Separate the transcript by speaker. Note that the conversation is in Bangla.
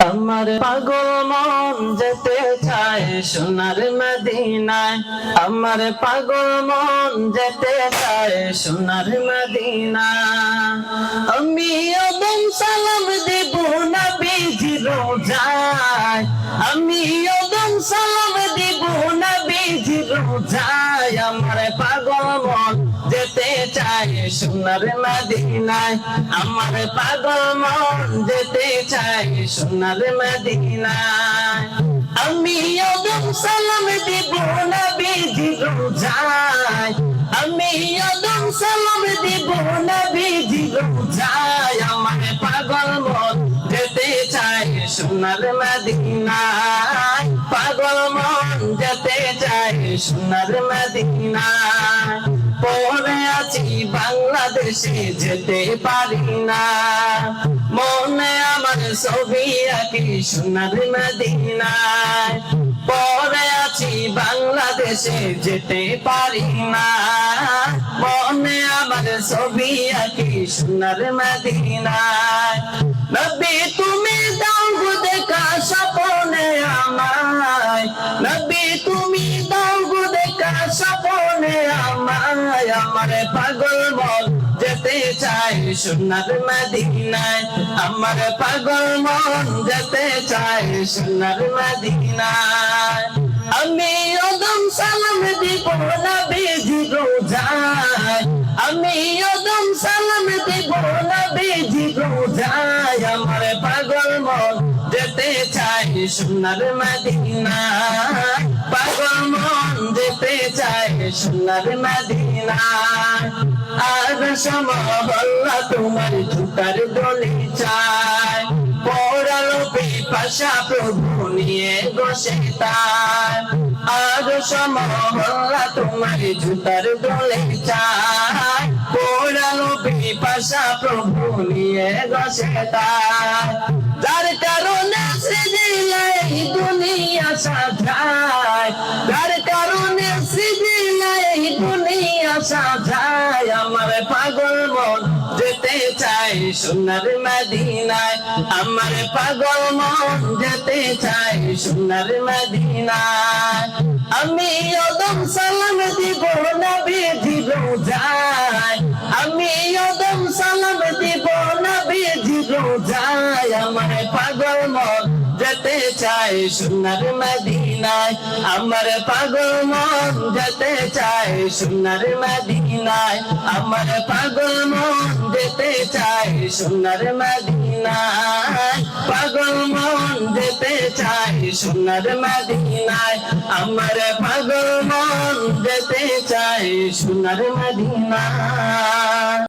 Speaker 1: আমার পাগল মন যেতে চায় সোনার মদিনায়। আমার পাগল মন যেতে চায় সোনার মদিনায়। আমি ওদম সালাম দেব নবীজির রোজায়। আমি ওদম সালাম দেব নবীজির রোজায়। আমার পাগল মন যেতে চায় সোনার মদিনায়। আমার পাগল মন যেতে চায় সোনার মদিনায়। আমি ওদম সালাম দেব নবীজির রোজায়। আমি ওদম সালাম দেব নবীজির রোজায়। আমার পাগল মন যেতে চায় সোনার মদিনায়। পাগল মন যেতে চায় সোনার মদিনায়। পড়ে আছি বাংলাদেশে যেতে পারি না। মনে আমার ছবি আঁকি সোনার মদিনায়। পড়ে আছি বাংলাদেশে যেতে পারি না। মনে আমার ছবি আঁকি সোনার মদিনায়। নবী তুমি দাও গো দেখা স্বপ্নে আমায়। নবী তুমি দাও গো দেখা স্বপ্নে আমায়। আমার পাগল মন যেতে চায় সোনার মদিনায়। আমার পাগল মন যেতে চায় সোনার মদিনায়। আমি ওদম সালাম দিব নবীজির রোজায়। আমি ওদম সালাম দিব নবীজির রোজায়। আমার পাগল মন যেতে চায় সোনার মদিনায়। পাগল মন যেতে চায় সোনার মদিনায়। আর সমহল্লা তোমার জুতার দলি চায়। পড়ালো পিপাসা প্রভু নিয়ে বসে তার। আর সমহল্লা তোমার জুতার দলি চায়। পড়ালো পিপাসা প্রভু নিয়ে বসে তার। যার কারণে সৃজিলাই দুনিয়া সাজায়। যার কারণে সৃজিলাই দুনিয়া সাজায়। আমার পাগল মন যেতে চায় সোনার মদিনায়। আমার পাগল মন যেতে চায় সোনার মদিনায়। আমি ওদম সালাম দিব নবীজির রোজায়। আমি ওদম সালাম দিব নবীজির রোজায়। আমার পাগল মন যেতে চায় সোনার মদিনায়। আমার পাগল মন যেতে চায় সোনার মদিনায়। আমার পাগল মন যেতে চায় সোনার মদিনায়। পাগল মন যেতে চায় সোনার মদিনায়। আমার পাগল মন যেতে চায় সোনার মদিনায়।